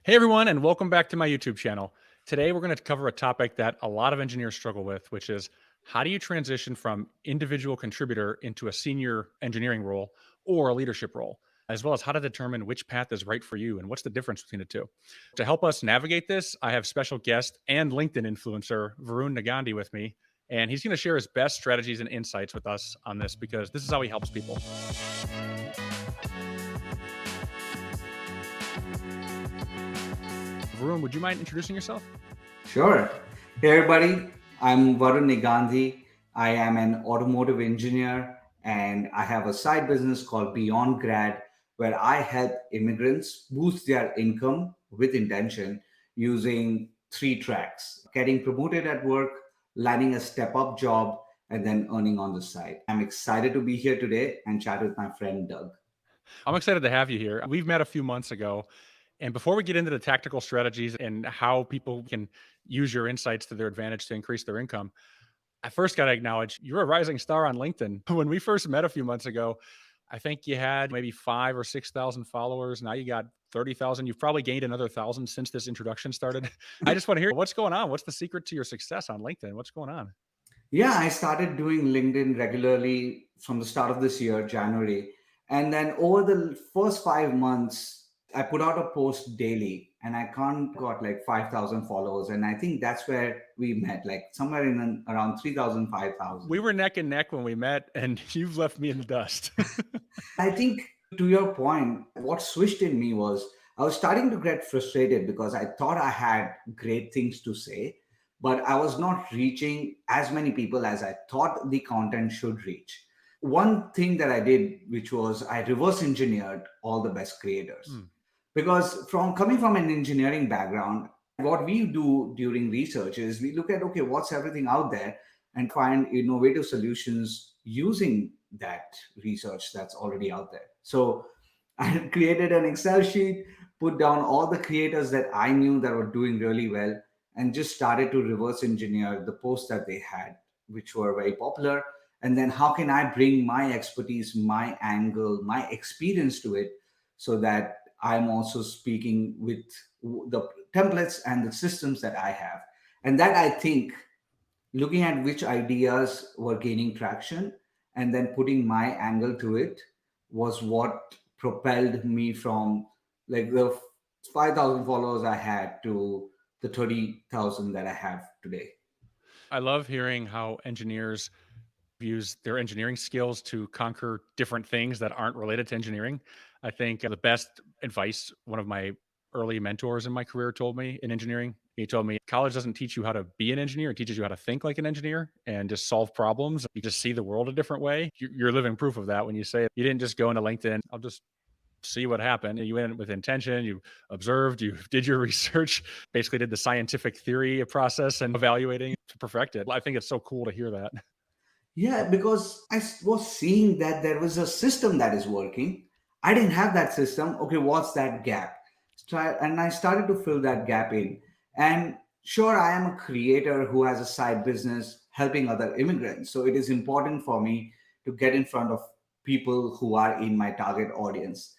Hey everyone, and welcome back to my YouTube channel. Today we're going to cover a topic that a lot of engineers struggle with, which is how do you transition from individual contributor into a senior engineering role or a leadership role, as well as how to determine which path is right for you and what's the difference between the two. To help us navigate this, I have special guest and LinkedIn influencer Varun Negandhi with me, and he's going to share his best strategies and insights with us on this because this is how he helps people. Varun, would you mind introducing yourself? Sure. Hey, everybody. I'm Varun Negandhi. I am an automotive engineer and I have a side business called Beyond Grad where I help immigrants boost their income with intention using three tracks: getting promoted at work, landing a step up job, and then earning on the side. I'm excited to be here today and chat with my friend Doug. I'm excited to have you here. We've met a few months ago. And before we get into the tactical strategies and how people can use your insights to their advantage to increase their income, I first got to acknowledge you're a rising star on LinkedIn. When we first met a few months ago, I think you had maybe 5 or 6,000 followers. Now you got 30,000. You've probably gained another thousand since this introduction started. I just want to hear what's going on. What's the secret to your success on LinkedIn? What's going on? Yeah, I started doing LinkedIn regularly from the start of this year, January. And then over the first 5 months, I put out a post daily and I can't got like 5,000 followers. And I think that's where we met, like somewhere around 3,000, 5,000. We were neck and neck when we met, and you've left me in the dust. I think to your point, what switched in me was I was starting to get frustrated because I thought I had great things to say, but I was not reaching as many people as I thought the content should reach. One thing that I did, which was I reverse engineered all the best creators. Hmm. Because from coming from an engineering background, what we do during research is we look at, okay, what's everything out there and find innovative solutions using that research that's already out there. So I created an Excel sheet, put down all the creators that I knew that were doing really well, and just started to reverse engineer the posts that they had, which were very popular. And then how can I bring my expertise, my angle, my experience to it so that I'm also speaking with the templates and the systems that I have. And that I think looking at which ideas were gaining traction and then putting my angle to it was what propelled me from like the 5,000 followers I had to the 30,000 that I have today. I love hearing how engineers use their engineering skills to conquer different things that aren't related to engineering. I think the best advice one of my early mentors in my career told me in engineering, he told me college doesn't teach you how to be an engineer, it teaches you how to think like an engineer and just solve problems. You just see the world a different way. You're living proof of that when you say you didn't just go into LinkedIn, I'll just see what happened. You went in with intention, you observed, you did your research, basically did the scientific theory process and evaluating to perfect it. I think it's so cool to hear that. Yeah, because was seeing that there was a system that is working. I didn't have that system. Okay, what's that gap? And I started to fill that gap in. And sure, I am a creator who has a side business helping other immigrants. So it is important for me to get in front of people who are in my target audience.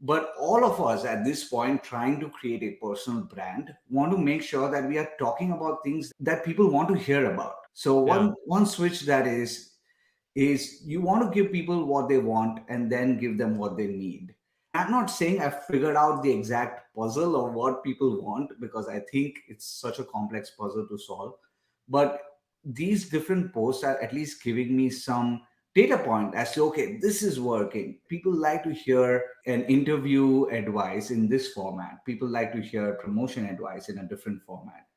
But all of us at this point trying to create a personal brand want to make sure that we are talking about things that people want to hear about. So Yeah. one switch that is you want to give people what they want and then give them what they need. I'm not saying I've figured out the exact puzzle of what people want because I think it's such a complex puzzle to solve. But these different posts are at least giving me some data point as to, okay, this is working. People like to hear an interview advice in this format. People like to hear promotion advice in a different format.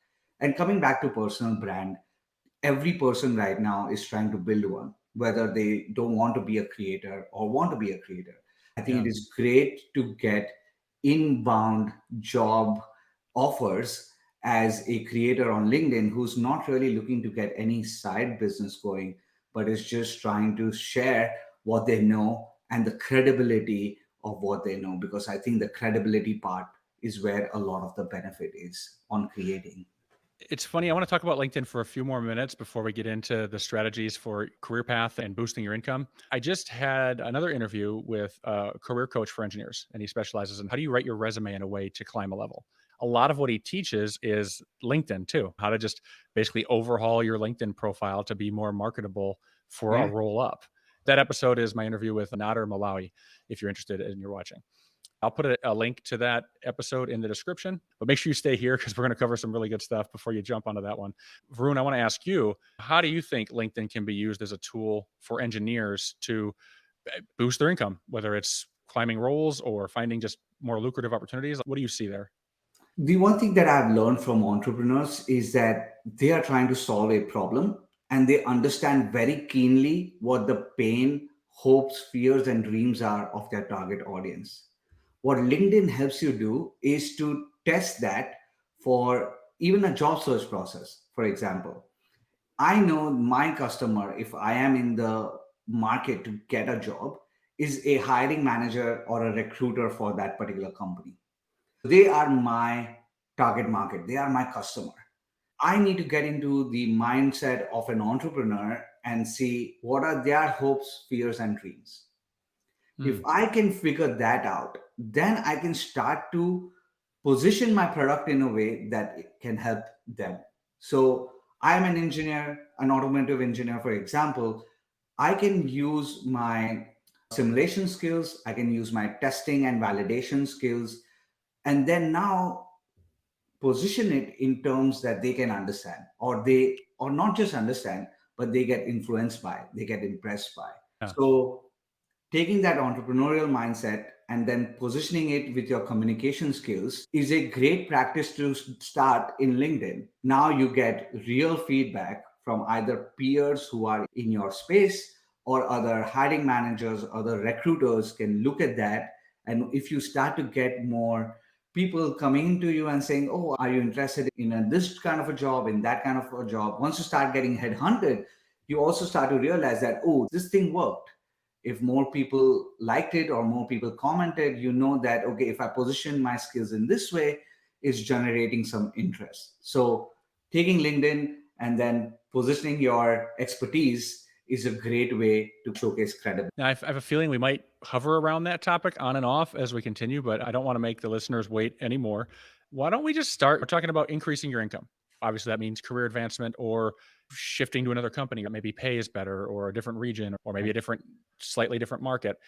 And coming back to personal brand, every person right now is trying to build one, whether they don't want to be a creator or want to be a creator. I think Yeah. it is great to get inbound job offers as a creator on LinkedIn who's not really looking to get any side business going, but is just trying to share what they know and the credibility of what they know. Because I think the credibility part is where a lot of the benefit is on creating. It's funny. I want to talk about LinkedIn for a few more minutes before we get into the strategies for career path and boosting your income. I just had another interview with a career coach for engineers, and he specializes in how do you write your resume in a way to climb a level. A lot of what he teaches is LinkedIn too, how to just basically overhaul your LinkedIn profile to be more marketable for a Yeah. roll up. That episode is my interview with Nader Malawi, if you're interested and you're watching. I'll put a link to that episode in the description, but make sure you stay here because we're going to cover some really good stuff before you jump onto that one. Varun, I want to ask you, how do you think LinkedIn can be used as a tool for engineers to boost their income, whether it's climbing roles or finding just more lucrative opportunities? What do you see there? The one thing that I've learned from entrepreneurs is that they are trying to solve a problem and they understand very keenly what the pain, hopes, fears, and dreams are of their target audience. What LinkedIn helps you do is to test that for even a job search process. For example, I know my customer, if I am in the market to get a job, is a hiring manager or a recruiter for that particular company. They are my target market, they are my customer. I need to get into the mindset of an entrepreneur and see what are their hopes, fears, and dreams. If Hmm. I can figure that out, then I can start to position my product in a way that it can help them. So I'm an engineer, an automotive engineer, for example. I can use my simulation skills, I can use my testing and validation skills, and then now position it in terms that they can understand, or not just understand, but they get influenced by, they get impressed by. Yeah. So taking that entrepreneurial mindset and then positioning it with your communication skills is a great practice to start in LinkedIn. Now you get real feedback from either peers who are in your space or other hiring managers, other recruiters can look at that. And if you start to get more people coming to you and saying, oh, are you interested in this kind of a job, in that kind of a job? Once you start getting headhunted, you also start to realize that, oh, this thing worked. If more people liked it or more people commented, you know that, okay, if I position my skills in this way, it's generating some interest. So taking LinkedIn and then positioning your expertise is a great way to showcase credibility. Now, I have a feeling we might hover around that topic on and off as we continue, but I don't want to make the listeners wait anymore. Why don't we just start? We're talking about increasing your income. Obviously, that means career advancement or shifting to another company that maybe pays better or a different region or maybe a different, slightly different market.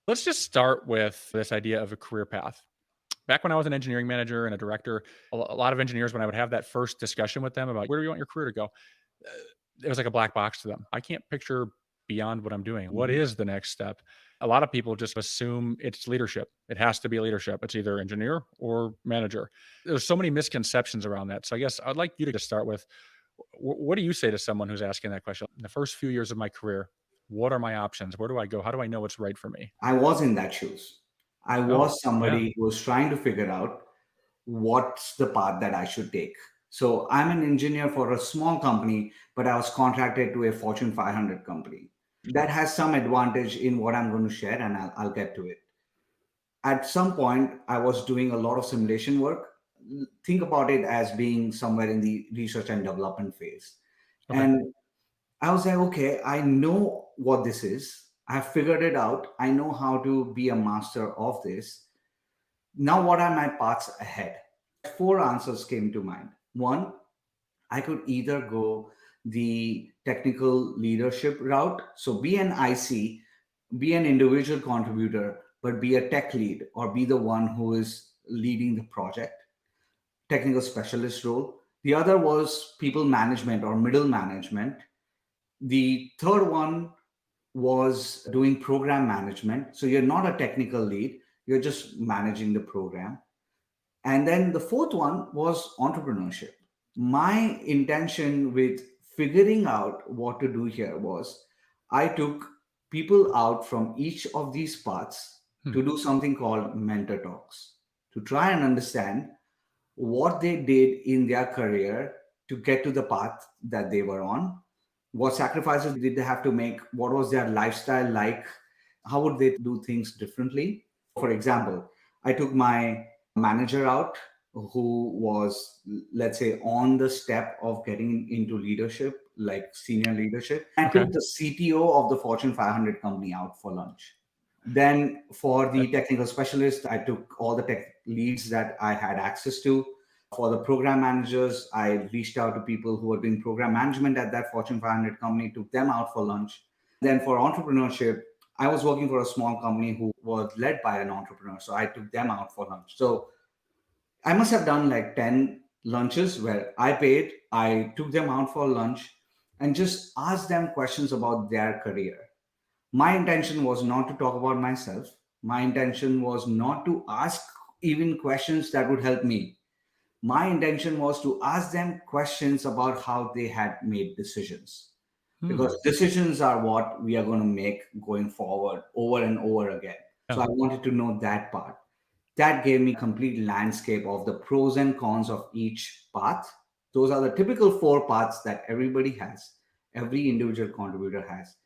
Let's just start with this idea of a career path. Back when I was an engineering manager and a director, a lot of engineers, when I would have that first discussion with them about where do you want your career to go, uh, it was like a black box to them. I can't picture beyond what I'm doing. What Mhm. is the next step? A lot of people just assume it's leadership. It has to be leadership. It's either engineer or manager. There's so many misconceptions around that. So I guess I'd like you to just start with what do you say to someone who's asking that question? In the first few years of my career, what are my options? Where do I go? How do I know what's right for me? I was in that shoes. I Oh, was yeah. somebody who was trying to figure out what's the path that I should take. So I'm an engineer for a small company, but I was contracted to a Fortune 500 company. That has some advantage in what I'm going to share, and I'll get to it. At some point, I was doing a lot of simulation work. Think about it as being somewhere in the research and development phase. Okay. And I was like, okay, I know what this is. I figured it out. I know how to be a master of this. Now, what are my paths ahead? Four answers came to mind. One, I could either go the technical leadership route, so be an IC, be an individual contributor, but be a tech lead or be the one who is leading the project, technical specialist role. The other was people management or middle management. The third one was doing program management. So you're not a technical lead, you're just managing the program. And then the fourth one was entrepreneurship. My intention with figuring out what to do here was I took people out from each of these paths Hmm. to do something called mentor talks to try and understand what they did in their career to get to the path that they were on. What sacrifices did they have to make? What was their lifestyle like? How would they do things differently? For example, I took my manager out. who was, let's say, on the step of getting into leadership, like senior leadership. I Okay. took the CTO of the Fortune 500 company out for lunch. Then for the technical specialist, I took all the tech leads that I had access to. For the program managers, I reached out to people who were doing program management at that Fortune 500 company, took them out for lunch. Then for entrepreneurship, I was working for a small company who was led by an entrepreneur. So I took them out for lunch. So I must have done like 10 lunches where I paid, I took them out for lunch and just asked them questions about their career. My intention was not to talk about myself. My intention was not to ask even questions that would help me. My intention was to ask them questions about how they had made decisions, Hmm. because decisions are what we are going to make going forward over and over again. So Yeah. I wanted to know that part. That gave me complete landscape of the pros and cons of each path. Those are the typical four paths that everybody has, every individual contributor has.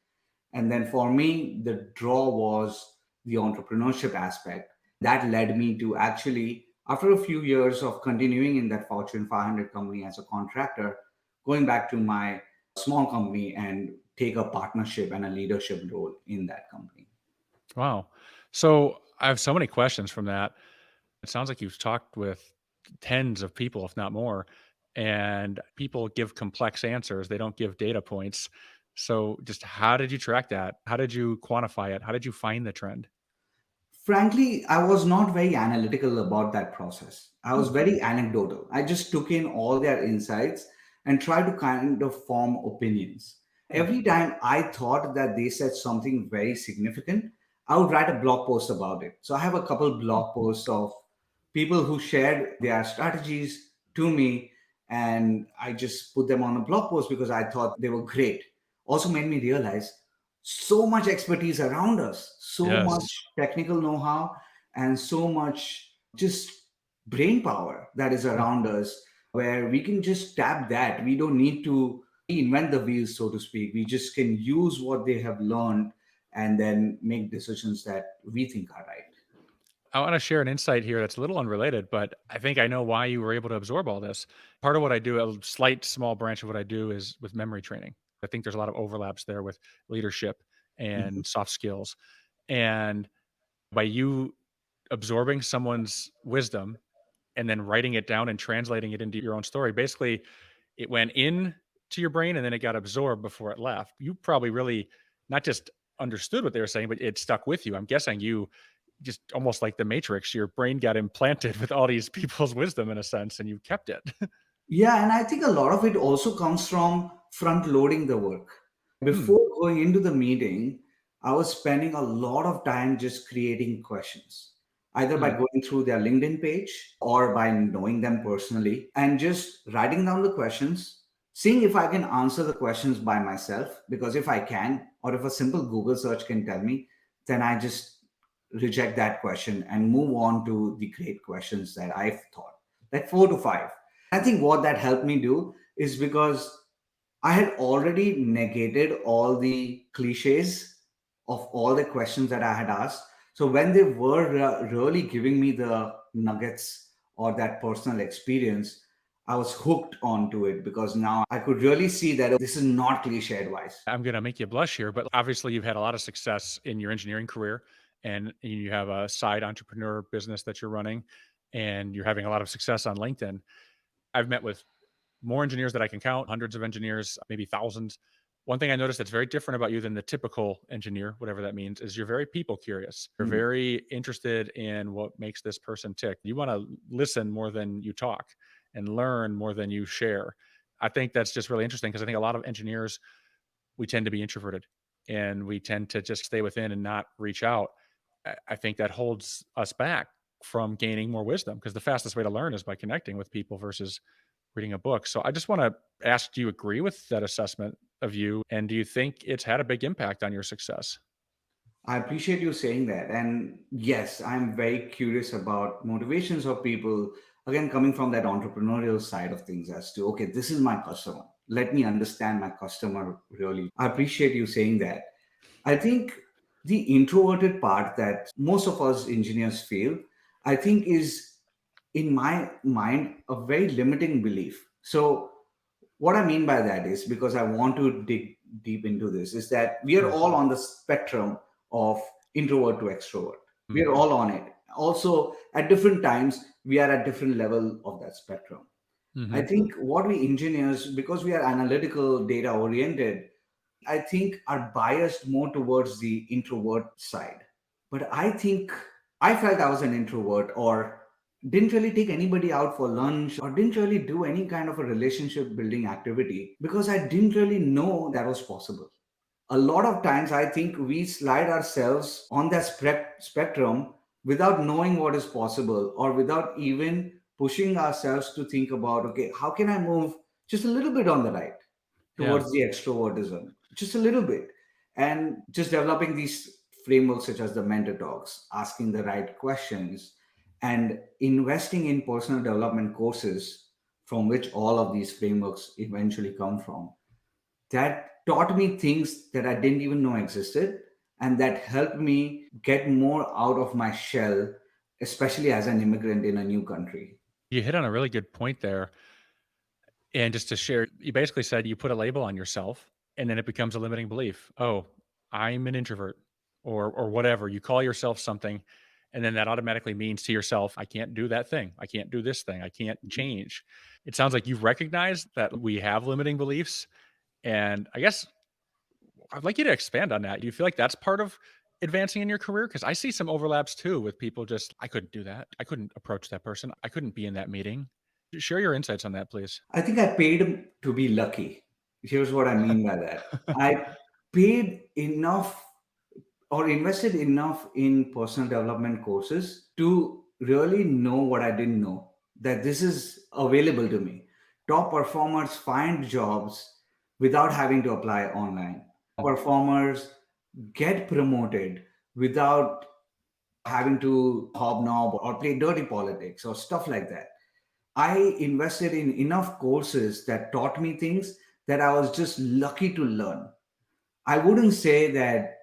And then for me, the draw was the entrepreneurship aspect. That led me to actually, after a few years of continuing in that Fortune 500 company as a contractor, going back to my small company and take a partnership and a leadership role in that company. Wow. So I have so many questions from that. It sounds like you've talked with tens of people, if not more, and people give complex answers. They don't give data points. So just how did you track that? How did you quantify it? How did you find the trend? Frankly, I was not very analytical about that process. I was Hmm. very anecdotal. I just took in all their insights and tried to kind of form opinions. Hmm. Every time I thought that they said something very significant, I would write a blog post about it. So I have a couple Hmm. blog posts of people who shared their strategies to me, and I just put them on a blog post because I thought they were great. Also made me realize so much expertise around us, so much Yes. technical know-how, and so much just brain power that is Hmm. around us, where we can just tap that. We don't need to invent the wheels, so to speak. We just can use what they have learned and then make decisions that we think are right. I want to share an insight here that's a little unrelated, but I think I know why you were able to absorb all this. Part of what I do, a slight small branch of what I do is with memory training. I think there's a lot of overlaps there with leadership Mhm. and soft skills. And by you absorbing someone's wisdom and then writing it down and translating it into your own story, basically it went in to your brain and then it got absorbed before it left. You probably really not just understood what they were saying, but it stuck with you. I'm guessing you just almost like the Matrix, your brain got implanted with all these people's wisdom in a sense, and you kept it. Yeah, and I think a lot of it also comes from front loading the work. Hmm. Before going into the meeting, I was spending a lot of time just creating questions, either by Hmm. going through their LinkedIn page or by knowing them personally and just writing down the questions, seeing if I can answer the questions by myself. Because if I can, or if a simple Google search can tell me, then I just reject that question and move on to the great questions that I've thought, like four to five. I think what that helped me do is because I had already negated all the cliches of all the questions that I had asked. So when they were really giving me the nuggets or that personal experience, I was hooked onto it because now I could really see that this is not cliche advice. I'm gonna make you blush here, but obviously you've had a lot of success in your engineering career, and you have a side entrepreneur business that you're running, and you're having a lot of success on LinkedIn. I've met with more engineers that I can count, hundreds of engineers, maybe thousands. One thing I noticed that's very different about you than the typical engineer, whatever that means, is you're very people curious. You're Mm. very interested in what makes this person tick. You want to listen more than you talk and learn more than you share. I think that's just really interesting because I think a lot of engineers, we tend to be introverted and we tend to just stay within and not reach out. I think that holds us back from gaining more wisdom because the fastest way to learn is by connecting with people versus reading a book. So I just want to ask, do you agree with that assessment of you? And do you think it's had a big impact on your success? I appreciate you saying that. And yes, I'm very curious about motivations of people, again, coming from that entrepreneurial side of things as to, okay, this is my customer. Let me understand my customer really. I appreciate you saying that. I think the introverted part that most of us engineers feel, I think, is in my mind, a very limiting belief. So, what I mean by that is, because I want to dig deep into this, is that we are all on the spectrum of introvert to extrovert. We are all on it. Also, at different times, we are at different level of that spectrum. I Mm-hmm. think what we engineers, because we are analytical, data oriented, I think are biased more towards the introvert side. But I think I felt I was an introvert, or didn't really take anybody out for lunch, or didn't really do any kind of a relationship building activity because I didn't really know that was possible. A lot of times I think we slide ourselves on that spectrum without knowing what is possible, or without even pushing ourselves to think about, okay, how can I move just a little bit on the right Yeah. towards the extrovertism, just a little bit, and just developing these frameworks such as the mentor talks, asking the right questions, and investing in personal development courses from which all of these frameworks eventually come from, that taught me things that I didn't even know existed, and that helped me get more out of my shell, especially as an immigrant in a new country. You hit on a really good point there. And just to share, you basically said you put a label on yourself and then it becomes a limiting belief. Oh, I'm an introvert or whatever. You call yourself something and then that automatically means to yourself, I can't do that thing. I can't do this thing. I can't change. It sounds like you've recognized that we have limiting beliefs. And I guess I'd like you to expand on that. Do you feel like that's part of advancing in your career? Because I see some overlaps too with people just, I couldn't do that. I couldn't approach that person. I couldn't be in that meeting. Share your insights on that, please. I think I paid to be lucky. Here's what I mean by that. I paid enough or invested enough in personal development courses to really know what I didn't know, that this is available to me. Top performers find jobs without having to apply online. Performers get promoted without having to hobnob or play dirty politics or stuff like that. I invested in enough courses that taught me things that I was just lucky to learn. I wouldn't say that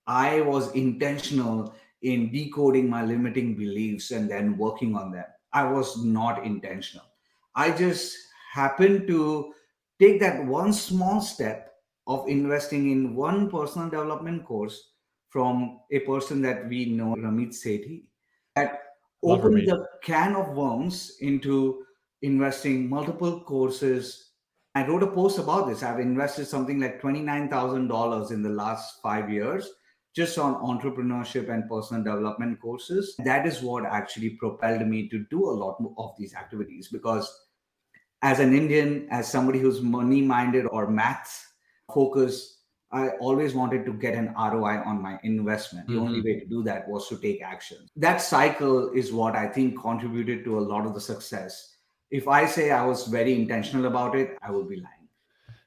I was intentional in decoding my limiting beliefs and then working on them. I was not intentional. I just happened to take that one small step of investing in one personal development course from a person that we know, Ramit Sethi, that Love opened Ramit. the can of worms into investing multiple courses. I wrote a post about this. I've invested something like $29,000 in the last 5 years just on entrepreneurship and personal development courses. That is what actually propelled me to do a lot of these activities, because as an Indian, as somebody who's money minded or maths focused, I always wanted to get an ROI on my investment. The only Mhm. way to do that was to take action. That cycle is what I think contributed to a lot of the success. If I say I was very intentional about it, I would be lying.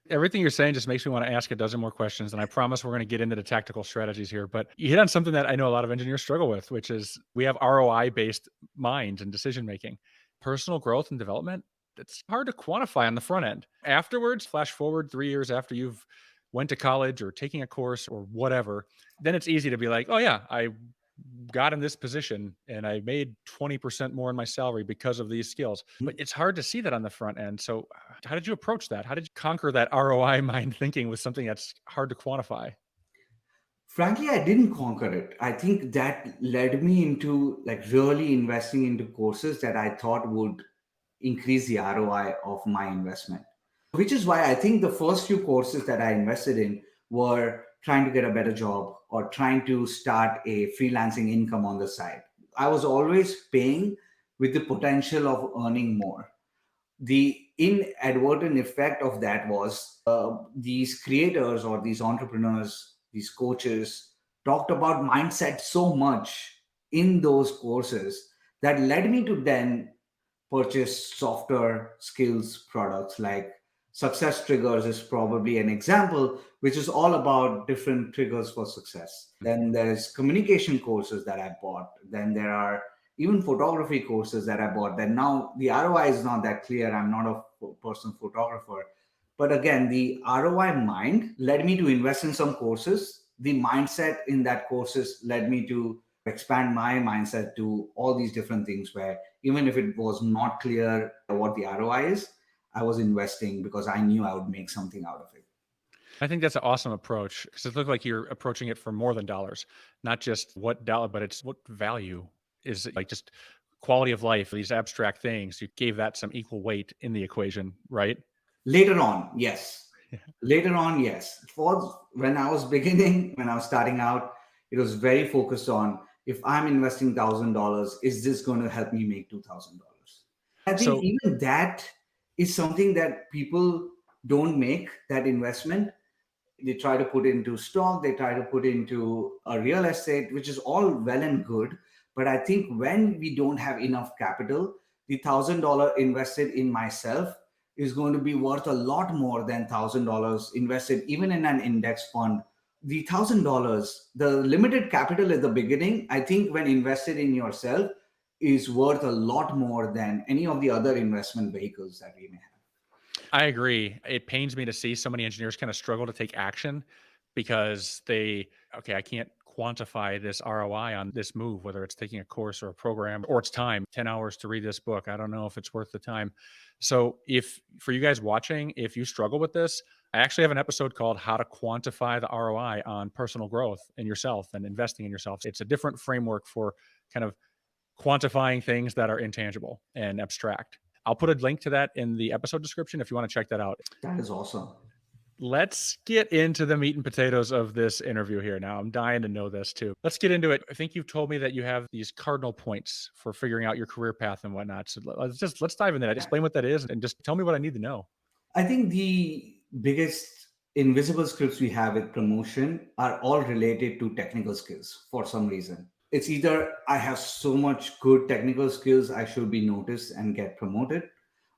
Everything you're saying just makes me want to ask a dozen more questions, and I promise we're going to get into the tactical strategies here. But you hit on something that I know a lot of engineers struggle with, which is we have ROI based minds and decision making. Personal growth and development, it's hard to quantify on the front end. Afterwards, flash forward 3 years after you've went to college or taking a course or whatever, then it's easy to be like, oh yeah, I got in this position and I made 20% more in my salary because of these skills. But it's hard to see that on the front end. So, how did you approach that? How did you conquer that ROI mind thinking with something that's hard to quantify? Frankly, I didn't conquer it. I think that led me into like really investing into courses that I thought would increase the ROI of my investment. Which is why I think the first few courses that I invested in were trying to get a better job or trying to start a freelancing income on the side. I was always paying with the potential of earning more. The inadvertent effect of that was these creators or these entrepreneurs, these coaches talked about mindset so much in those courses that led me to then purchase softer skills products like Success Triggers is probably an example, which is all about different triggers for success. Then there's communication courses that I bought. Then there are even photography courses that I bought. Then now the ROI is not that clear. I'm not a personal photographer. But again, the ROI mind led me to invest in some courses. The mindset in that courses led me to expand my mindset to all these different things where even if it was not clear what the ROI is, I was investing because I knew I would make something out of it. I think that's an awesome approach because it looked like you're approaching it for more than dollars, not just what dollar, but it's what value is it, like just quality of life, these abstract things. You gave that some equal weight in the equation, right? Later on, yes. Yeah. Later on, yes. For when I was beginning, when I was starting out, it was very focused on, if I'm investing $1,000, is this going to help me make $2,000? I think So, even that is something that people don't make that investment. They try to put into stock, they try to put into a real estate, which is all well and good. But I think when we don't have enough capital, the $1,000 invested in myself is going to be worth a lot more than $1,000 invested even in an index fund. The $1,000, the limited capital at the beginning, I think when invested in yourself, is worth a lot more than any of the other investment vehicles that we may have. I agree. It pains me to see so many engineers kind of struggle to take action because okay, I can't quantify this ROI on this move, whether it's taking a course or a program or it's time, 10 hours to read this book. I don't know if it's worth the time. So, if for you guys watching, if you struggle with this, I actually have an episode called How to Quantify the ROI on Personal Growth in Yourself and Investing in Yourself. It's a different framework for kind of quantifying things that are intangible and abstract. I'll put a link to that in the episode description if you want to check that out. That is awesome. Let's get into the meat and potatoes of this interview here. Now, I'm dying to know this too. Let's get into it. I think you've told me that you have these cardinal points for figuring out your career path and whatnot. So let's dive into that. Explain what that is and just tell me what I need to know. I think the biggest invisible scripts we have with promotion are all related to technical skills for some reason. It's either I have so much good technical skills, I should be noticed and get promoted,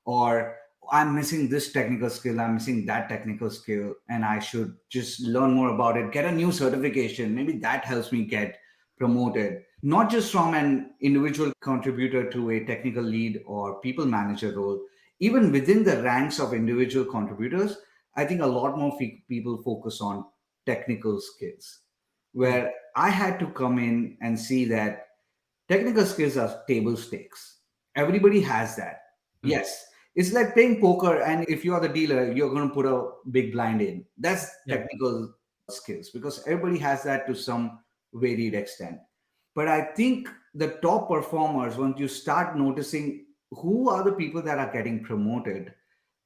or I'm missing this technical skill, I'm missing that technical skill, and I should just learn more about it, get a new certification. Maybe that helps me get promoted, not just from an individual contributor to a technical lead or people manager role. Even within the ranks of individual contributors, I think a lot more people focus on technical skills, Hmm. where I had to come in and see that technical skills are table stakes. Everybody has that. Hmm. Yes, it's like playing poker, and if you are the dealer, you're going to put a big blind in. That's Yeah. technical skills because everybody has that to some varied extent. But I think the top performers, once you start noticing who are the people that are getting promoted,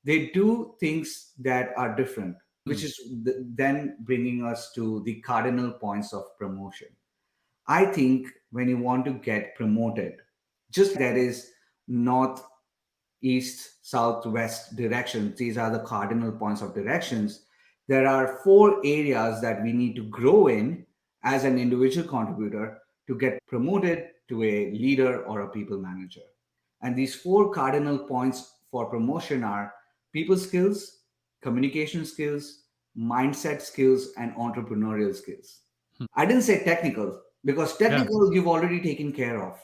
they do things that are different, which Hmm. is then bringing us to the cardinal points of promotion. I think when you want to get promoted, just there is north, east, south, west directions. These are the cardinal points of directions. There are four areas that we need to grow in as an individual contributor to get promoted to a leader or a people manager. And these four cardinal points for promotion are people skills, communication skills, mindset skills, and entrepreneurial skills. Hmm. I didn't say technical because Yeah. technical you've already taken care of.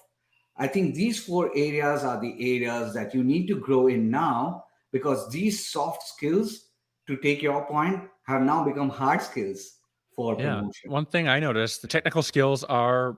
I think these four areas are the areas that you need to grow in now because these soft skills, to take your point, have now become hard skills for Yeah. promotion. One thing I noticed, the technical skills are,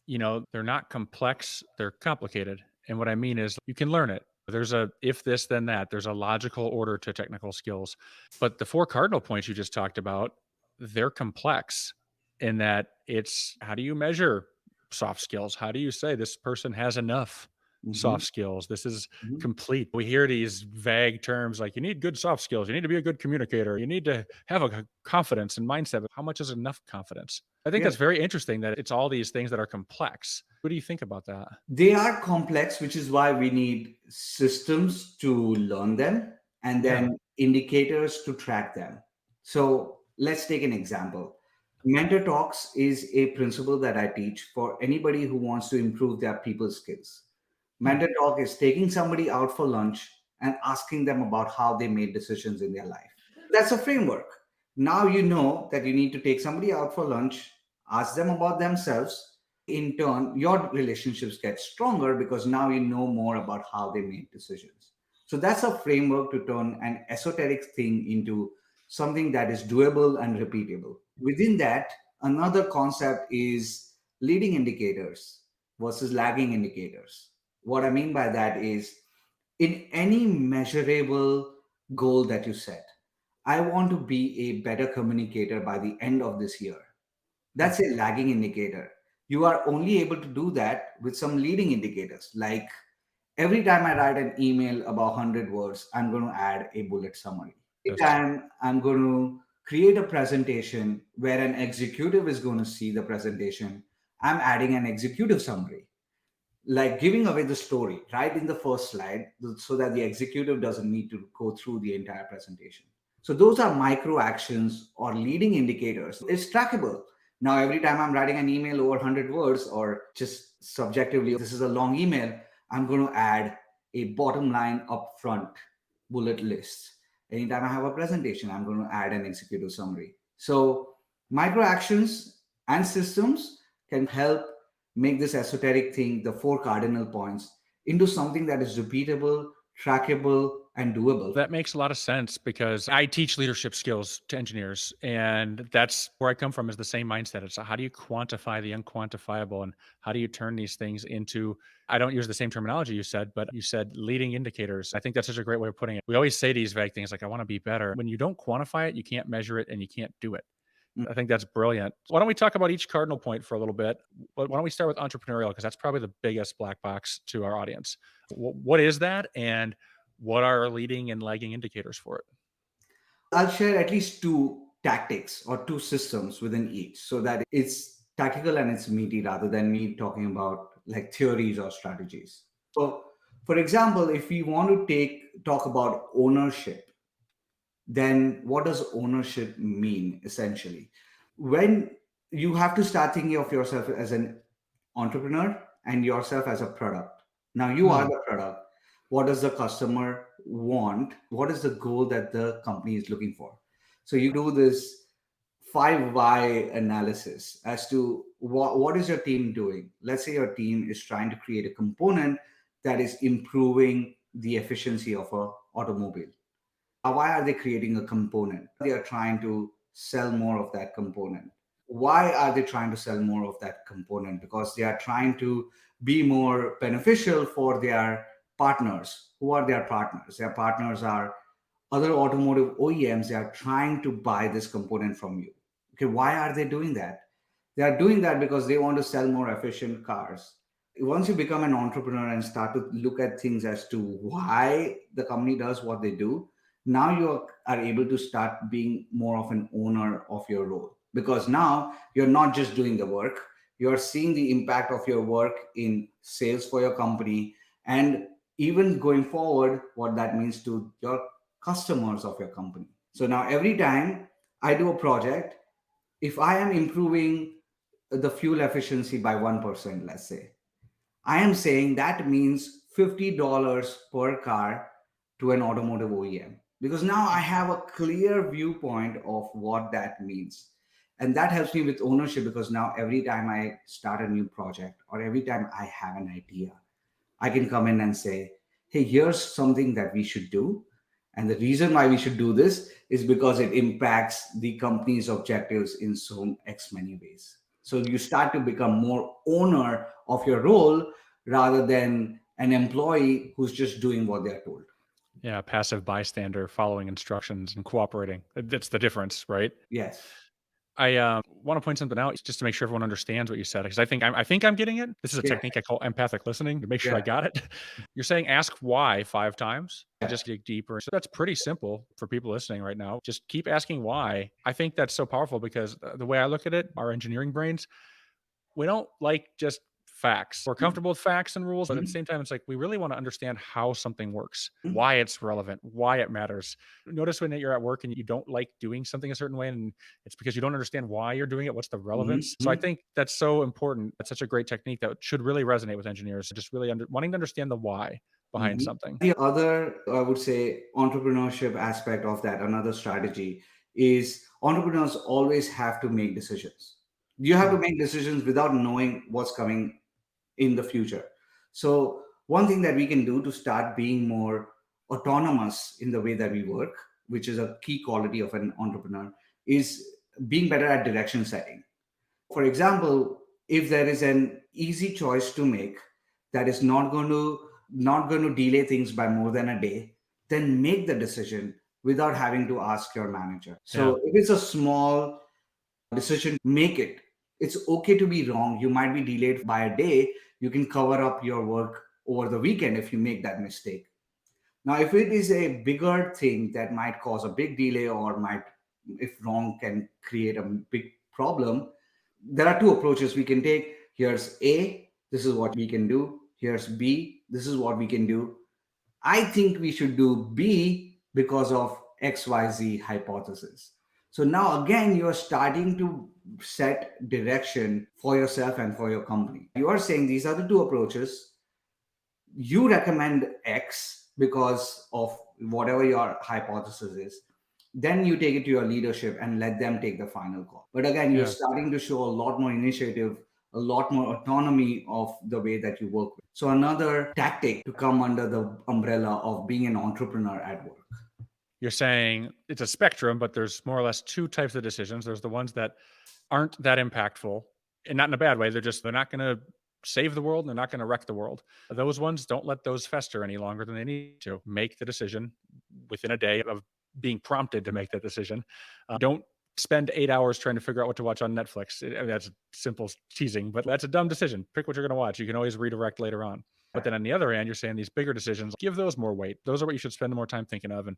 they're not complex, they're complicated. And what I mean is you can learn it. There's a if this, then that. There's a logical order to technical skills. But the four cardinal points you just talked about, they're complex in that it's how do you measure soft skills? How do you say this person has enough Mhm, soft skills? This is mhm. complete. We hear these vague terms like you need good soft skills, you need to be a good communicator, you need to have a confidence and mindset. But how much is enough confidence? I think Yeah, that's very interesting that it's all these things that are complex. What do you think about that? they are complex, which is why we need systems to learn them and Yeah. then indicators to track them. So let's take an example. Mentor Talks is a principle that I teach for anybody who wants to improve their people skills. Hmm. Mentor Talk is taking somebody out for lunch and asking them about how they made decisions in their life. That's a framework. Now you know that you need to take somebody out for lunch, ask them about themselves. In turn, your relationships get stronger because now you know more about how they made decisions. So that's a framework to turn an esoteric thing into something that is doable and repeatable. Within that, another concept is leading indicators versus lagging indicators. What I mean by that is, in any measurable goal that you set, I want to be a better communicator by the end of this year. Hmm. That's a lagging indicator. You are only able to do that with some leading indicators. Like every time I write an email about 100 words, I'm going to add a bullet summary. Every Yes. time I'm going to create a presentation where an executive is going to see the presentation, I'm adding an executive summary, like giving away the story right in the first slide so that the executive doesn't need to go through the entire presentation. So those are micro actions or leading indicators. It's trackable. Now every time I'm writing an email over 100 words, or just subjectively this is a long email, I'm going to add a bottom line upfront bullet list. Anytime I have a presentation, I'm going to add an executive summary. So micro actions and systems can help make this esoteric thing, the four cardinal points, into something that is repeatable, trackable, and doable. That makes a lot of sense because I teach leadership skills to engineers, and that's where I come from is the same mindset. It's how do you quantify the unquantifiable and how do you turn these things into I don't use the same terminology you said, but you said leading indicators. I think that's such a great way of putting it. We always say these vague things like I want to be better. When you don't quantify it, you can't measure it and you can't do it. Mm. I think that's brilliant. Why don't we talk about each cardinal point for a little bit? Why don't we start with entrepreneurial because that's probably the biggest black box to our audience. What is that and what are leading and lagging indicators for it? I'll share at least two tactics or two systems within each so that it's tactical and it's meaty rather than me talking about like theories or strategies. So, for example, if we want to talk about ownership, then what does ownership mean essentially? When you have to start thinking of yourself as an entrepreneur and yourself as a product. Now you are Hmm. the product. What does the customer want? What is the goal that the company is looking for? So you do this five why analysis as to what is your team doing. Let's say your team is trying to create a component that is improving the efficiency of a automobile. Why are they creating a component? They are trying to sell more of that component. Why are they trying to sell more of that component? Because they are trying to be more beneficial for their partners. Who are their partners? Their partners are other automotive OEMs. They are trying to buy this component from you. Okay, why are they doing that? They are doing that because they want to sell more efficient cars. Once you become an entrepreneur and start to look at things as to why the company does what they do, now you are able to start being more of an owner of your role, because now you're not just doing the work, you're seeing the impact of your work in sales for your company, and even going forward what that means to your customers of your company. So now every time I do a project, if I am improving the fuel efficiency by 1%, let's say, I am saying that means $50 per car to an automotive OEM, because now I have a clear viewpoint of what that means. And that helps me with ownership, because now every time I start a new project or every time I have an idea, I can come in and say, hey, here's something that we should do. And the reason why we should do this is because it impacts the company's objectives in so X many ways. So you start to become more owner of your role rather than an employee who's just doing what they're told. Yeah, passive bystander following instructions and cooperating. That's the difference, right? Yes. I want to point something out just to make sure everyone understands what you said because I think I'm getting it. This is a Yeah. technique I call empathic listening to make sure Yeah. I got it. You're saying ask why 5 times and Yeah. just dig deeper. So that's pretty simple for people listening right now. Just keep asking why. I think that's so powerful because the way I look at it, our engineering brains, we don't like just facts. We're comfortable with facts and rules, but at the Mhm. same time, it's like we really want to understand how something works, Mhm. why it's relevant, why it matters. Notice when you're at work and you don't like doing something a certain way, and it's because you don't understand why you're doing it. What's the relevance? So I Mhm. think that's so important. That's such a great technique that should really resonate with engineers. Just really wanting to understand the why behind Mhm. something. The other, I would say, entrepreneurship aspect of that, another strategy is entrepreneurs always have to make decisions. You have to Mm. make decisions without knowing what's coming in the future. So, one thing that we can do to start being more autonomous in the way that we work, which is a key quality of an entrepreneur, is being better at direction setting. For example, if there is an easy choice to make, that is not going to delay things by more than a day, then make the decision without having to ask your manager. Yeah. So if it's a small decision, make it. It's okay to be wrong. You might be delayed by a day. You can cover up your work over the weekend if you make that mistake. Now, if it is a bigger thing that might cause a big delay or might, if wrong, can create a big problem, there are two approaches we can take. Here's A, this is what we can do. Here's B, this is what we can do. I think we should do B because of XYZ hypothesis. So now again, you're starting to set direction for yourself and for your company. You are saying these are the two approaches. You recommend X because of whatever your hypothesis is. Then you take it to your leadership and let them take the final call. But again, you're Yeah. starting to show a lot more initiative, a lot more autonomy of the way that you work with. So another tactic to come under the umbrella of being an entrepreneur at work. You're saying it's a spectrum, but there's more or less two types of decisions. There's the ones that aren't that impactful, and not in a bad way. They're not going to save the world and they're not going to wreck the world. Those ones, don't let those fester any longer than they need to. Make the decision within a day of being prompted to make that decision. Don't spend 8 hours trying to figure out what to watch on Netflix. I mean, that's simple teasing, but that's a dumb decision. Pick what you're going to watch. You can always redirect later on. But then on the other hand, you're saying these bigger decisions, give those more weight. Those are what you should spend more time thinking of, and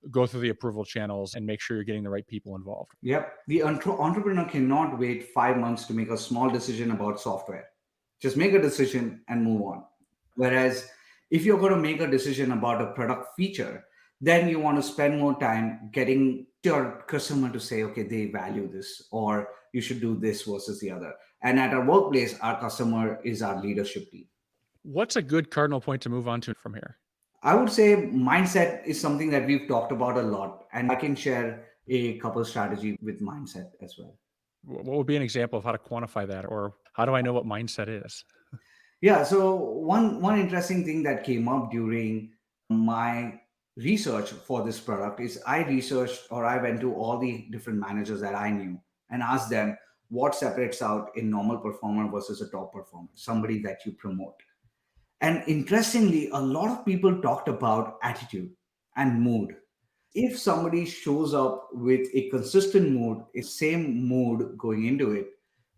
go through the approval channels and make sure you're getting the right people involved. Yep. The entrepreneur cannot wait 5 months to make a small decision about software. Just make a decision and move on. Whereas if you're going to make a decision about a product feature, then you want to spend more time getting your customer to say, okay, they value this, or you should do this versus the other. And at our workplace, our customer is our leadership team. What's a good cardinal point to move on to from here? I would say mindset is something that we've talked about a lot, and I can share a couple strategy with mindset as well. What would be an example of how to quantify that, or how do I know what mindset is? Yeah, so one interesting thing that came up during my research for this product is I researched, or I went to all the different managers that I knew and asked them what separates out a normal performer versus a top performer, somebody that you promote. And interestingly, a lot of people talked about attitude and mood. If somebody shows up with a consistent mood, a same mood going into it,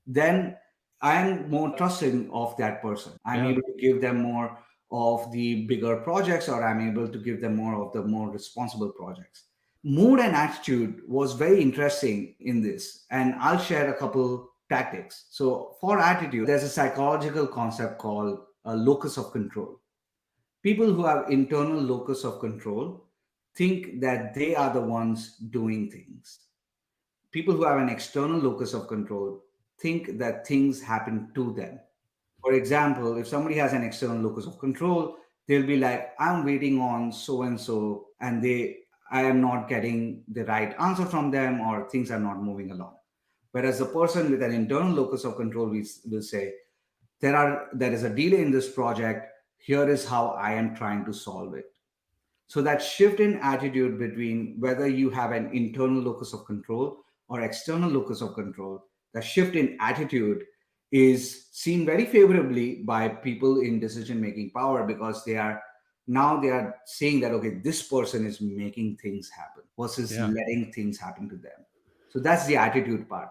then I'm more trusting of that person. I'm Yeah. able to give them more of the bigger projects, or I'm able to give them more of the more responsible projects. Mood and attitude was very interesting in this, and I'll share a couple tactics. So, for attitude, there's a psychological concept called a locus of control. People who have internal locus of control think that they are the ones doing things. People who have an external locus of control think that things happen to them. For example, if somebody has an external locus of control, they'll be like, I'm waiting on so and so, and I am not getting the right answer from them, or things are not moving along. Whereas the person with an internal locus of control will say, there is a delay in this project. Here is how I am trying to solve it. So that shift in attitude between whether you have an internal locus of control or external locus of control, the shift in attitude is seen very favorably by people in decision making power, because they are saying that, okay, this person is making things happen versus Yeah. letting things happen to them. So that's the attitude part.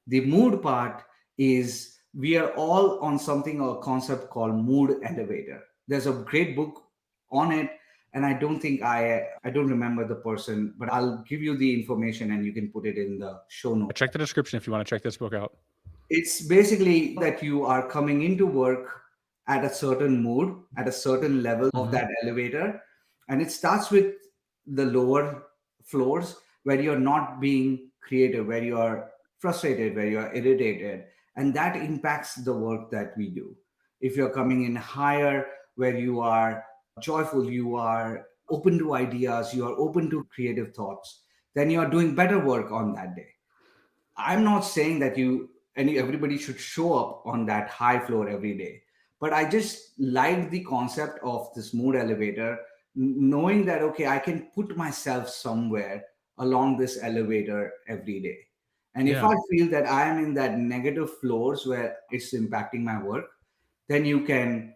The mood part is we are all on something or a concept called mood elevator. There's a great book on it, and I don't remember the person, but I'll give you the information and you can put it in the show notes. Check the description if you want to check this book out. It's basically that you are coming into work at a certain mood, at a certain level of that elevator. And it starts with the lower floors where you're not being creative, where you are frustrated, where you are irritated. And that impacts the work that we do. If you're coming in higher, where you are joyful, you are open to ideas, you are open to creative thoughts, then you are doing better work on that day. I'm not saying that everybody should show up on that high floor every day, but I just like the concept of this mood elevator, knowing that okay, I can put myself somewhere along this elevator every day. And if Yeah. I feel that I am in that negative floors where it's impacting my work, then you can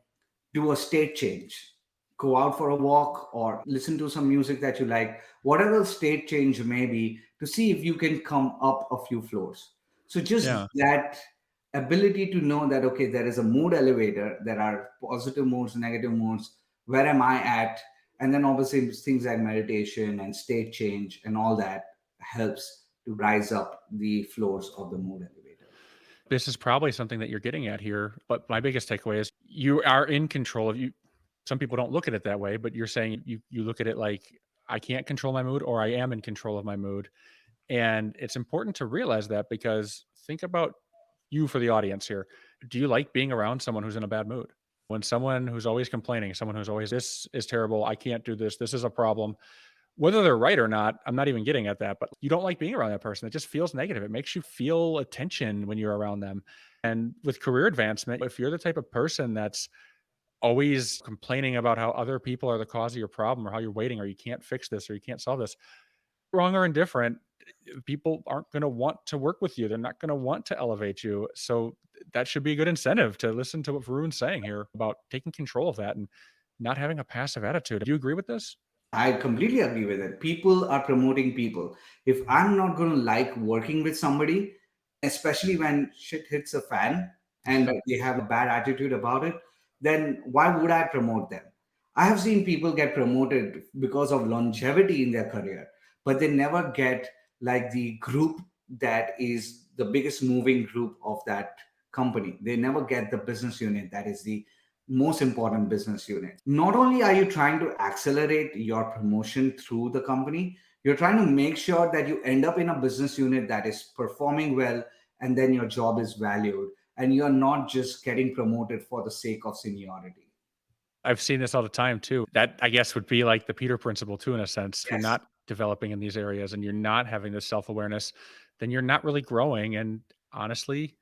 do a state change, go out for a walk or listen to some music that you like, whatever state change may be, to see if you can come up a few floors. So just Yeah. that ability to know that, okay, there is a mood elevator, there are positive moods, negative moods, where am I at? And then obviously things like meditation and state change and all that helps to rise up the floors of the mood elevator. This is probably something that you're getting at here, but my biggest takeaway is you are in control of you. Some people don't look at it that way, but you're saying you look at it like I can't control my mood or I am in control of my mood. And it's important to realize that because think about you for the audience here. Do you like being around someone who's in a bad mood? When someone who's always complaining, someone who's always, this is terrible, I can't do this is a problem. Whether they're right or not, I'm not even getting at that, but you don't like being around that person. It just feels negative. It makes you feel a tension when you're around them. And with career advancement, if you're the type of person that's always complaining about how other people are the cause of your problem or how you're waiting or you can't fix this or you can't solve this, wrong or indifferent, people aren't going to want to work with you. They're not going to want to elevate you. So that should be a good incentive to listen to what Varun's saying here about taking control of that and not having a passive attitude. Do you agree with this? I completely agree with it. People are promoting people. If I'm not going to like working with somebody, especially when shit hits a fan and they have a bad attitude about it, then why would I promote them? I have seen people get promoted because of longevity in their career, but they never get like the group that is the biggest moving group of that company. They never get the business unit that is the most important business unit. Not only are you trying to accelerate your promotion through the company, you're trying to make sure that you end up in a business unit that is performing well and then your job is valued and you're not just getting promoted for the sake of seniority. I've seen this all the time too. That I guess would be like the Peter principle too, in a sense. If you're Yes. not developing in these areas and you're not having this self awareness, then you're not really growing. And honestly,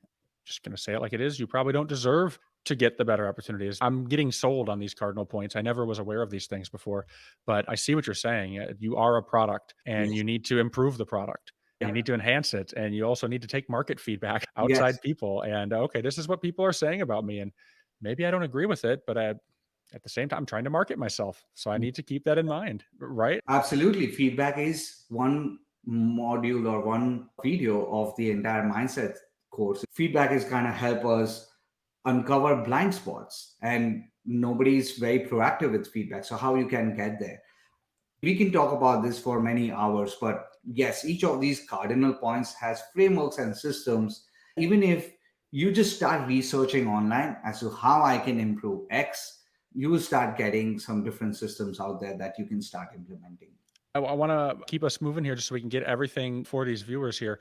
just going to say it like it is, you probably don't deserve to get the better opportunities. I'm getting sold on these cardinal points. I never was aware of these things before, but I see what you're saying. You are a product and Yes. you need to improve the product. You Yeah. need to enhance it. And you also need to take market feedback Yes. outside people. And okay, this is what people are saying about me. And maybe I don't agree with it, but at the same time, I'm trying to market myself, so I need to keep that in mind, right? Absolutely. Feedback is one module or one video of the entire mindset course. Feedback is kind of help us uncover blind spots, and nobody's very proactive with feedback. So how you can get there? We can talk about this for many hours, but yes, each of these cardinal points has frameworks and systems. Even if you just start researching online as to how I can improve X, you will start getting some different systems out there that you can start implementing. I want to keep us moving here just so we can get everything for these viewers here.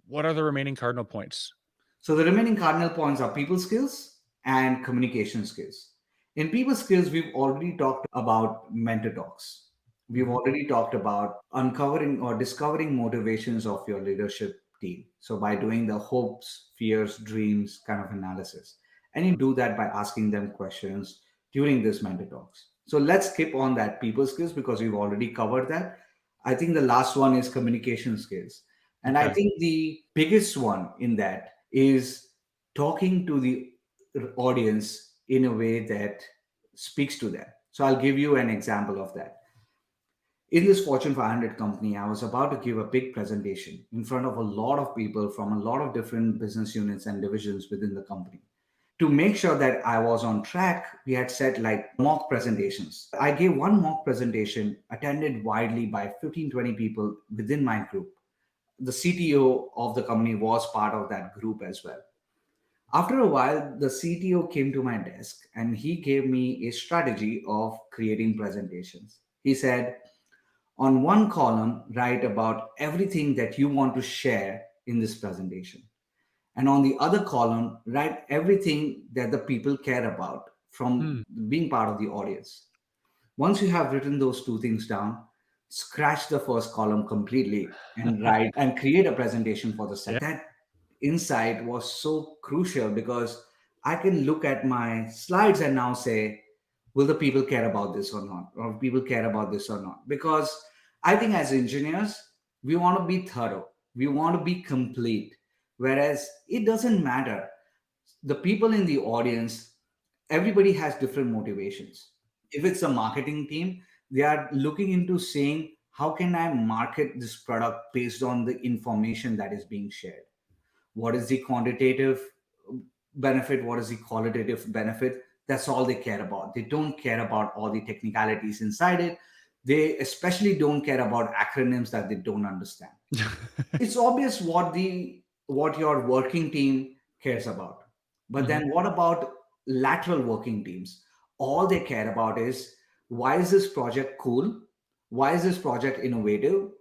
What are the remaining cardinal points? So the remaining cardinal points are people skills and communication skills. In people skills, we've already talked about mentor talks. We've Mhm. already talked about uncovering or discovering motivations of your leadership team. So by doing the hopes, fears, dreams kind of analysis. And you do that by asking them questions during this mentor talks. So let's skip on that people skills because we've already covered that. I think the last one is communication skills. And I Okay. think the biggest one in that is talking to the audience in a way that speaks to them. So I'll give you an example of that. In this Fortune 500 company, I was about to give a big presentation in front of a lot of people from a lot of different business units and divisions within the company. To make sure that I was on track, we had set like mock presentations. I gave one mock presentation attended widely by 15, 20 people within my group. The CTO of the company was part of that group as well. After a while, the CTO came to my desk and he gave me a strategy of creating presentations. He said, on one column, write about everything that you want to share in this presentation. And on the other column, write everything that the people care about from Hmm. being part of the audience. Once you have written those two things down, scratch the first column completely and write and create a presentation for the Yeah. second. That insight was so crucial because I can look at my slides and now say, will the people care about this or not? Or people care about this or not? Because I think as engineers, we want to be thorough, we want to be complete. Whereas it doesn't matter. The people in the audience, everybody has different motivations. If it's a marketing team, they are looking into saying, how can I market this product based on the information that is being shared? What is the quantitative benefit? What is the qualitative benefit? That's all they care about. They don't care about all the technicalities inside it. They especially don't care about acronyms that they don't understand. It's obvious what your working team cares about. But Hmm. then what about lateral working teams? All they care about is, why is this project cool? Why is this project innovative?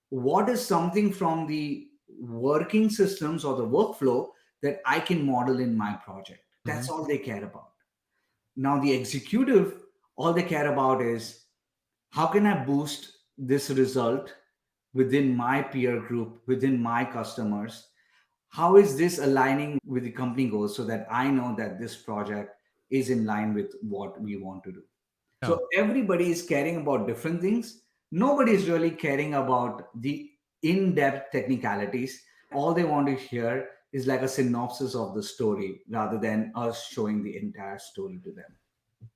What is something from the working systems or the workflow that I can model in my project? Hmm. That's all they care about. Now, the executive, all they care about is, how can I boost this result within my peer group, within my customers? How is this aligning with the company goals so that I know that this project is in line with what we want to do? Yeah. So everybody is caring about different things. Nobody is really caring about the in depth technicalities. All they want to hear is like a synopsis of the story rather than us showing the entire story to them.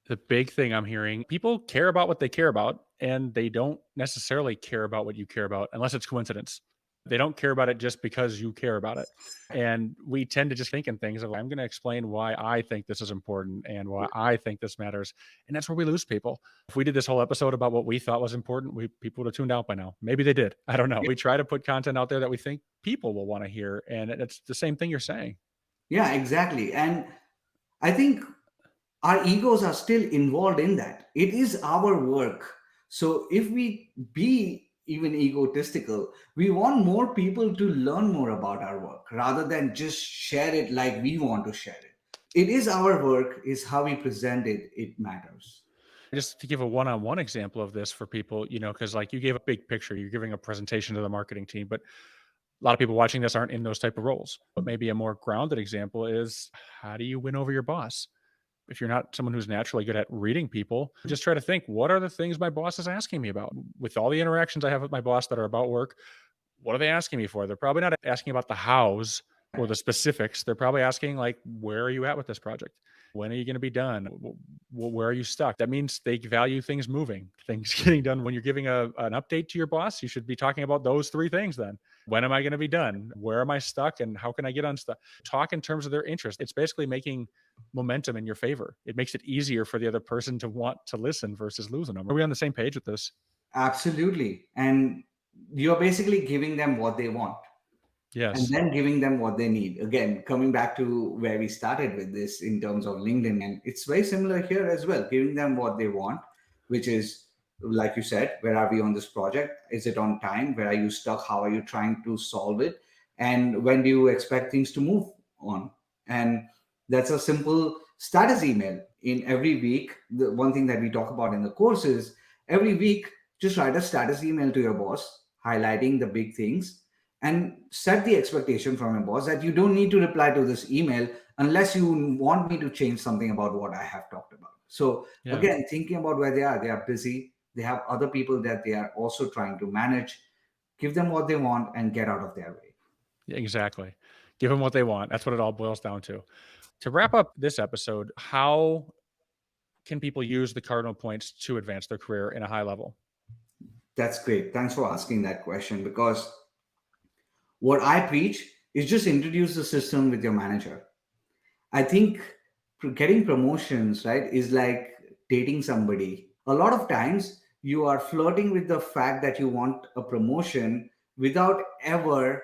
The big thing I'm hearing, people care about what they care about, and they don't necessarily care about what you care about unless it's coincidence. They don't care about it just because you care about it. And we tend to just think in things of, I'm going to explain why I think this is important and why I think this matters. And that's where we lose people. If we did this whole episode about what we thought was important, people would have tuned out by now. Maybe they did. I don't know. We try to put content out there that we think people will want to hear. And it's the same thing you're saying. Yeah, exactly. And I think our egos are still involved in that. It is our work. So if we be even egotistical, we want more people to learn more about our work rather than just share it like we want to share it. It is our work, is how we present it, it matters. Just to give a one-on-one example of this for people, because like you gave a big picture, you're giving a presentation to the marketing team, but a lot of people watching this aren't in those type of roles. But maybe a more grounded example is, how do you win over your boss? If you're not someone who's naturally good at reading people, just try to think, what are the things my boss is asking me about? With all the interactions I have with my boss that are about work, what are they asking me for? They're probably not asking about the hows or the specifics. They're probably asking, like, where are you at with this project? When are you going to be done? Where are you stuck? That means they value things moving, things getting done. When you're giving an update to your boss, you should be talking about those three things then. When am I going to be done? Where am I stuck? And how can I get unstuck? Talk in terms of their interest. It's basically making momentum in your favor. It makes it easier for the other person to want to listen versus losing them. Are we on the same page with this? Absolutely. And you're basically giving them what they want and Yes. then giving them what they need. Again, coming back to where we started with this in terms of LinkedIn, and it's very similar here as well, giving them what they want, which is, like you said, where are we on this project? Is it on time? Where are you stuck? How are you trying to solve it? And when do you expect things to move on? And that's a simple status email in every week. The one thing that we talk about in the course is, every week, just write a status email to your boss, highlighting the big things, and set the expectation from your boss that you don't need to reply to this email unless you want me to change something about what I have talked about. So Yeah. again, thinking about where they are busy, they have other people that they are also trying to manage. Give them what they want and get out of their way. Yeah, exactly. Give them what they want. That's what it all boils down to. To wrap up this episode, how can people use the cardinal points to advance their career in a high level? That's great. Thanks for asking that question, because what I preach is just introduce the system with your manager. I think getting promotions, right, is like dating somebody. A lot of times you are flirting with the fact that you want a promotion without ever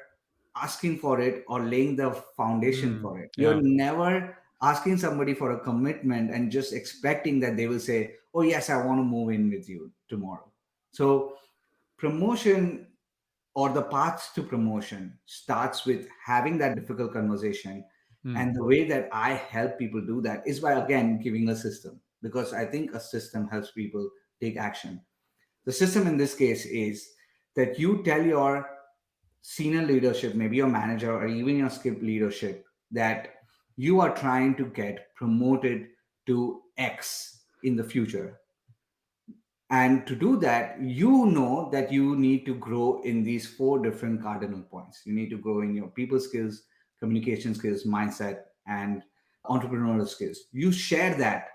asking for it or laying the foundation Mm, for it. You're yeah. never asking somebody for a commitment and just expecting that they will say, "Oh, yes, I want to move in with you tomorrow." So, promotion or the path to promotion starts with having that difficult conversation. Mm, And the way that I help people do that is by, again, giving a system, because I think a system helps people take action. The system in this case is that you tell your senior leadership, maybe your manager or even your skip leadership, that you are trying to get promoted to X in the future. And to do that, you know that you need to grow in these four different cardinal points. You need to grow in your people skills, communication skills, mindset, and entrepreneurial skills. You share that.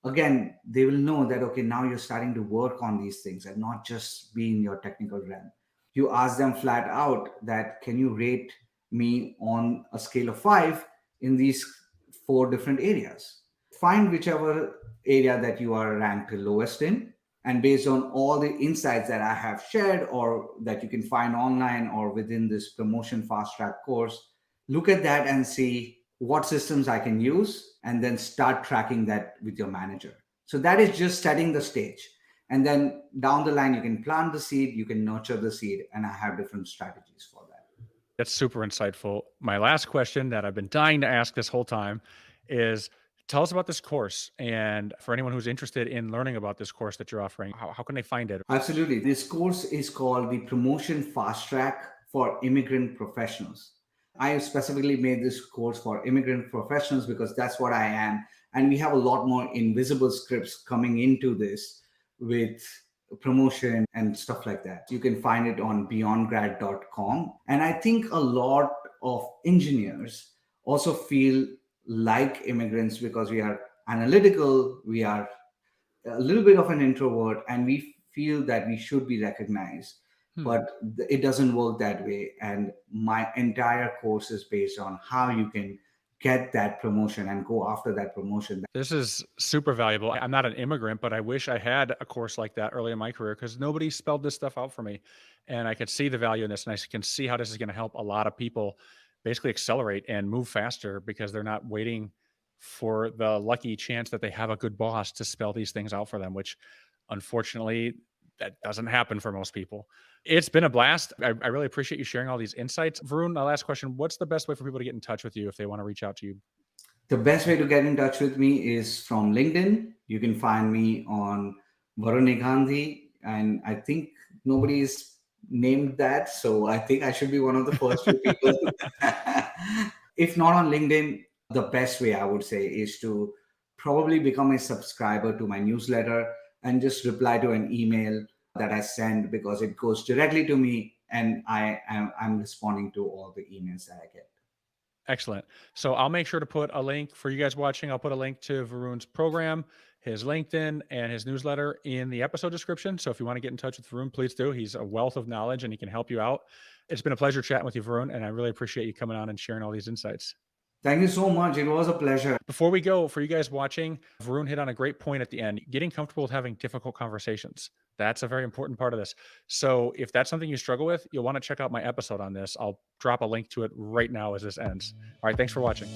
Again, they will know that, okay, now you're starting to work on these things and not just be in your technical realm. You ask them flat out that, can you rate me on a scale of 5 in these 4 different areas? Find whichever area that you are ranked lowest in, and based on all the insights that I have shared or that you can find online or within this promotion fast track course, look at that and see what systems I can use, and then start tracking that with your manager. So that is just setting the stage. And then down the line, you can plant the seed, you can nurture the seed, and I have different strategies for that. That's super insightful. My last question that I've been dying to ask this whole time is, tell us about this course. And for anyone who's interested in learning about this course that you're offering, how can they find it? Absolutely. This course is called the Promotion Fast Track for Immigrant Professionals. I specifically made this course for immigrant professionals because that's what I am. And we have a lot more invisible scripts coming into this with promotion and stuff like that. You can find it on beyondgrad.com. And I think a lot of engineers also feel like immigrants because we are analytical, we are a little bit of an introvert, and we feel that we should be recognized, Hmm. but it doesn't work that way. And my entire course is based on how you can get that promotion and go after that promotion. This is super valuable. I'm not an immigrant, but I wish I had a course like that early in my career because nobody spelled this stuff out for me. And I could see the value in this, and I can see how this is going to help a lot of people basically accelerate and move faster because they're not waiting for the lucky chance that they have a good boss to spell these things out for them, which unfortunately that doesn't happen for most people. It's been a blast. I really appreciate you sharing all these insights. Varun, my last question: what's the best way for people to get in touch with you if they want to reach out to you? The best way to get in touch with me is from LinkedIn. You can find me on Varun Negandhi, and I think nobody's named that, so I think I should be one of the first few people. If not on LinkedIn, the best way I would say is to probably become a subscriber to my newsletter and just reply to an email that I send, because it goes directly to me and I'm responding to all the emails that I get. Excellent. So I'll make sure to put a link for you guys watching. I'll put a link to Varun's program, his LinkedIn, and his newsletter in the episode description. So if you want to get in touch with Varun, please do. He's a wealth of knowledge and he can help you out. It's been a pleasure chatting with you, Varun, and I really appreciate you coming on and sharing all these insights. Thank you so much. It was a pleasure. Before we go, for you guys watching, Varun hit on a great point at the end, getting comfortable with having difficult conversations. That's a very important part of this. So if that's something you struggle with, you'll want to check out my episode on this. I'll drop a link to it right now as this ends. All right. Thanks for watching.